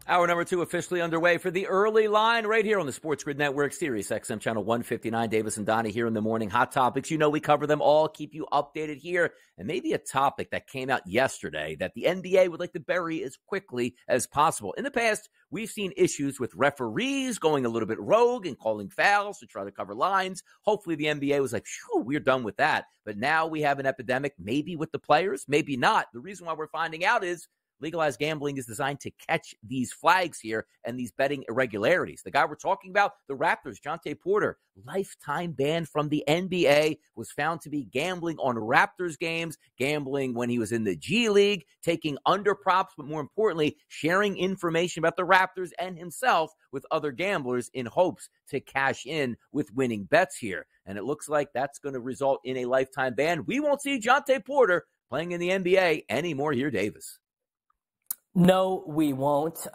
Hour number 2 officially underway for the early line right here on the SportsGrid Network, Sirius XM channel 159. Davis and Donnie here in the morning. Hot topics, you know we cover them all, keep you updated here. And maybe a topic that came out yesterday that the NBA would like to bury as quickly as possible. In the past, we've seen issues with referees going a little bit rogue and calling fouls to try to cover lines. Hopefully the NBA was like, phew, we're done with that. But now we have an epidemic, maybe with the players, maybe not. The reason why we're finding out is legalized gambling is designed to catch these flags here and these betting irregularities. The guy we're talking about, the Raptors, Jontay Porter, lifetime ban from the NBA, was found to be gambling on Raptors games, gambling when he was in the G League, taking under props, but more importantly, sharing information about the Raptors and himself with other gamblers in hopes to cash in with winning bets here. And it looks like that's going to result in a lifetime ban. We won't see Jontay Porter playing in the NBA anymore here, Davis. No, we won't.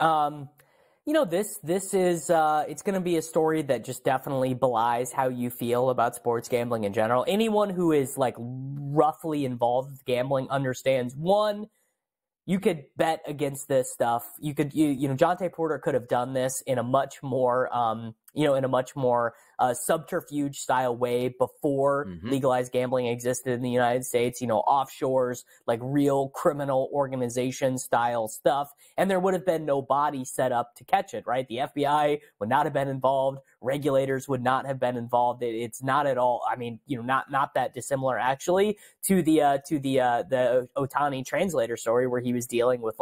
This is it's going to be a story that just definitely belies how you feel about sports gambling in general. Anyone who is like roughly involved with gambling understands, one, you could bet against this stuff. Jontay Porter could have done this in a much more subterfuge style way before legalized gambling existed in the United States, offshores, like real criminal organization style stuff. And there would have been no body set up to catch it, right? The FBI would not have been involved. Regulators would not have been involved. It's not at all. I mean, not that dissimilar actually to the Otani translator story where he was dealing with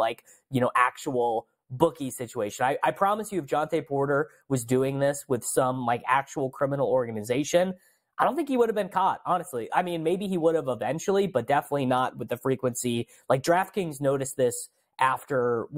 actual bookie situation. I promise you, if Jontay Porter was doing this with some actual criminal organization, I don't think he would have been caught, honestly. I mean, maybe he would have eventually, but definitely not with the frequency. Like DraftKings noticed this after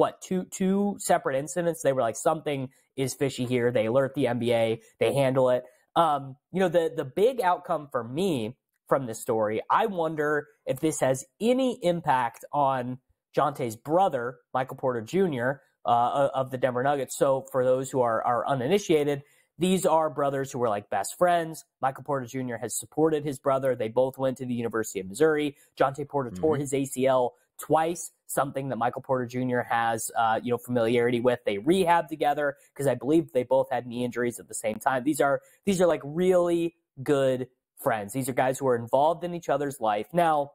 two separate incidents. They were like, something is fishy here. They alert the NBA, they handle it. The big outcome for me from this story, I wonder if this has any impact on Jontay's brother, Michael Porter Jr., of the Denver Nuggets. So for those who are uninitiated, these are brothers who are like best friends. Michael Porter Jr. has supported his brother. They both went to the University of Missouri. Jontay Porter tore his ACL twice, something that Michael Porter Jr. has familiarity with. They rehabbed together because I believe they both had knee injuries at the same time. These are like really good friends. These are guys who are involved in each other's life. Now,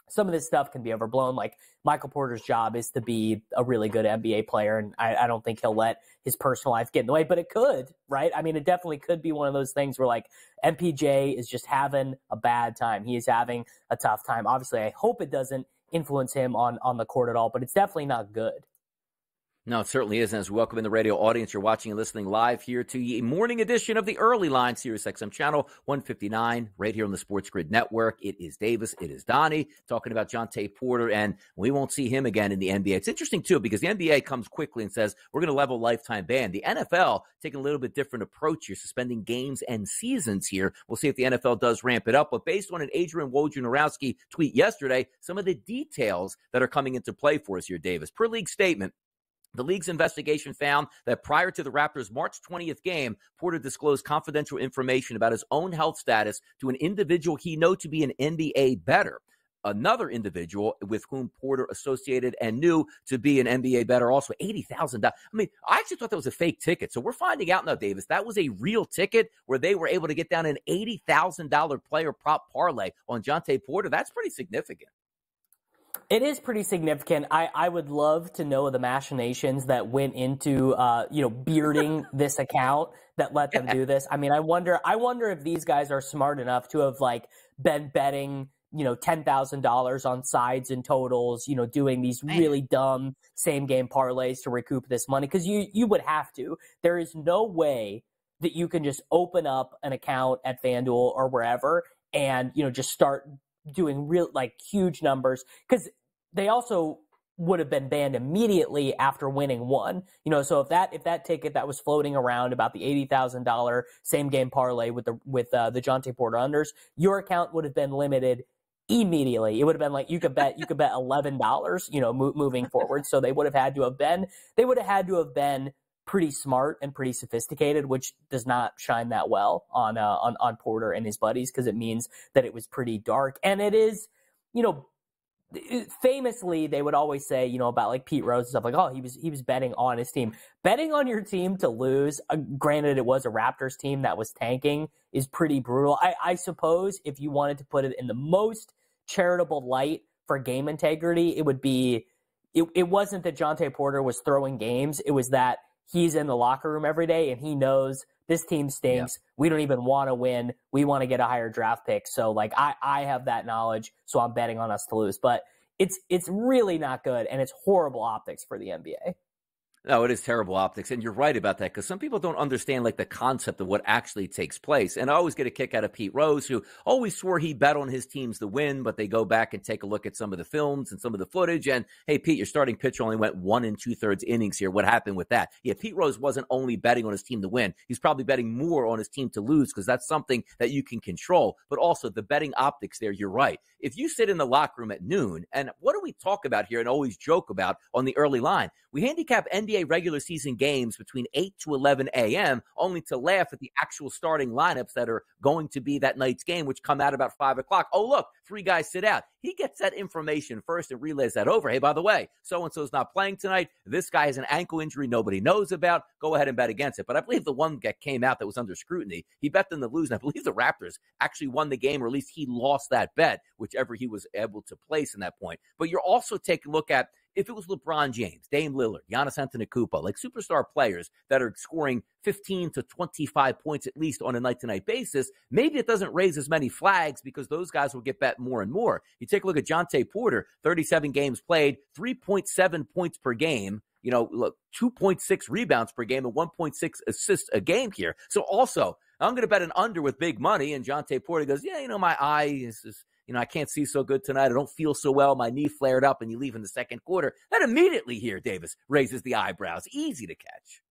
some of this stuff can be overblown. Like Michael Porter's job is to be a really good NBA player, and I don't think he'll let his personal life get in the way, but it could, right? I mean, it definitely could be one of those things where MPJ is just having a bad time. He is having a tough time. Obviously, I hope it doesn't influence him on the court at all, but it's definitely not good. No, it certainly isn't. As we welcome in the radio audience, you're watching and listening live here to the morning edition of the Early Line, Sirius XM channel 159, right here on the SportsGrid Network. It is Davis, it is Donnie, talking about Jontay Porter, and we won't see him again in the NBA. It's interesting, too, because the NBA comes quickly and says, we're going to level lifetime ban. The NFL taking a little bit different approach here, suspending games and seasons here. We'll see if the NFL does ramp it up, but based on an Adrian Wojnarowski tweet yesterday, some of the details that are coming into play for us here, Davis. Per league statement, the league's investigation found that prior to the Raptors' March 20th game, Porter disclosed confidential information about his own health status to an individual he knew to be an NBA bettor. Another individual with whom Porter associated and knew to be an NBA bettor, also $80,000. I mean, I actually thought that was a fake ticket. So we're finding out now, Davis, that was a real ticket where they were able to get down an $80,000 player prop parlay on Jontay Porter. That's pretty significant. It is pretty significant. I would love to know the machinations that went into, bearding this account that let them do this. I mean, I wonder if these guys are smart enough to have been betting, $10,000 on sides and totals, doing these really dumb same game parlays to recoup this money. Cause you would have to. There is no way that you can just open up an account at FanDuel or wherever and, just start doing real huge numbers, because they also would have been banned immediately after winning one. So if that ticket that was floating around about the $80,000 same game parlay with the Jontay Porter unders, your account would have been limited immediately. It would have been you could bet $11, moving forward. So they would have had to have been pretty smart and pretty sophisticated, which does not shine that well on Porter and his buddies, because it means that it was pretty dark. And it is, famously, they would always say, about like Pete Rose and stuff like, oh, he was betting on his team. Betting on your team to lose, granted it was a Raptors team that was tanking, is pretty brutal. I suppose if you wanted to put it in the most charitable light for game integrity, it would be, it wasn't that Jontay Porter was throwing games. It was that he's in the locker room every day and he knows this team stinks. Yeah. We don't even want to win. We want to get a higher draft pick. So like I have that knowledge, so I'm betting on us to lose. But it's really not good, and it's horrible optics for the NBA. No, it is terrible optics, and you're right about that, because some people don't understand like the concept of what actually takes place. And I always get a kick out of Pete Rose, who always swore he bet on his teams to win, but they go back and take a look at some of the films and some of the footage, and hey, Pete, your starting pitcher only went 1 2/3 innings here. What happened with that? Yeah, Pete Rose wasn't only betting on his team to win. He's probably betting more on his team to lose, because that's something that you can control. But also the betting optics there, you're right. If you sit in the locker room at noon, and what do we talk about here and always joke about on the early line? We handicap NBA regular season games between 8 to 11 a.m., only to laugh at the actual starting lineups that are going to be that night's game, which come out about 5 o'clock. Oh, look, 3 guys sit out. He gets that information first and relays that over. Hey, by the way, so-and-so's not playing tonight. This guy has an ankle injury nobody knows about. Go ahead and bet against it. But I believe the one that came out that was under scrutiny, he bet them to lose. And I believe the Raptors actually won the game, or at least he lost that bet, whichever he was able to place in that point. But you're also taking a look at, if it was LeBron James, Dame Lillard, Giannis Antetokounmpo, like superstar players that are scoring 15 to 25 points at least on a night-to-night basis, maybe it doesn't raise as many flags, because those guys will get bet more and more. You take a look at Jontay Porter, 37 games played, 3.7 points per game, look, 2.6 rebounds per game and 1.6 assists a game here. So also, I'm going to bet an under with big money, and Jontay Porter goes, yeah, my eye is I can't see so good tonight. I don't feel so well. My knee flared up, and you leave in the second quarter. That immediately here, Davis, raises the eyebrows. Easy to catch.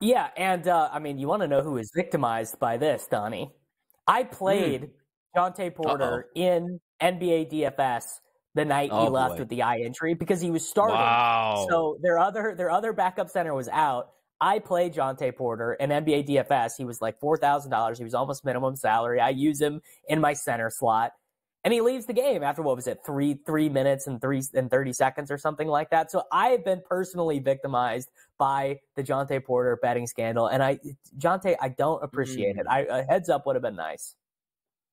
Yeah, and you want to know who was victimized by this, Donnie? I played Jontay Porter in NBA DFS the night he left with the eye injury, because he was starting. Wow. So their other backup center was out. I played Jontay Porter in NBA DFS. He was like $4,000. He was almost minimum salary. I use him in my center slot. And he leaves the game after, what was it, 3 minutes and 30 seconds or something like that. So I have been personally victimized by the Jontay Porter betting scandal. And I don't appreciate it. A heads up would have been nice.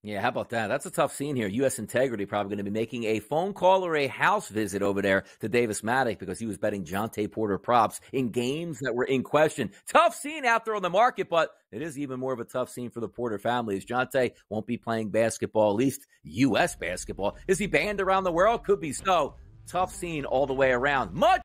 Yeah, how about that? That's a tough scene here. U.S. Integrity probably going to be making a phone call or a house visit over there to Davis Maddock, because he was betting Jontay Porter props in games that were in question. Tough scene out there on the market, but it is even more of a tough scene for the Porter family, as Jontay won't be playing basketball, at least U.S. basketball. Is he banned around the world? Could be so. Tough scene all the way around. Much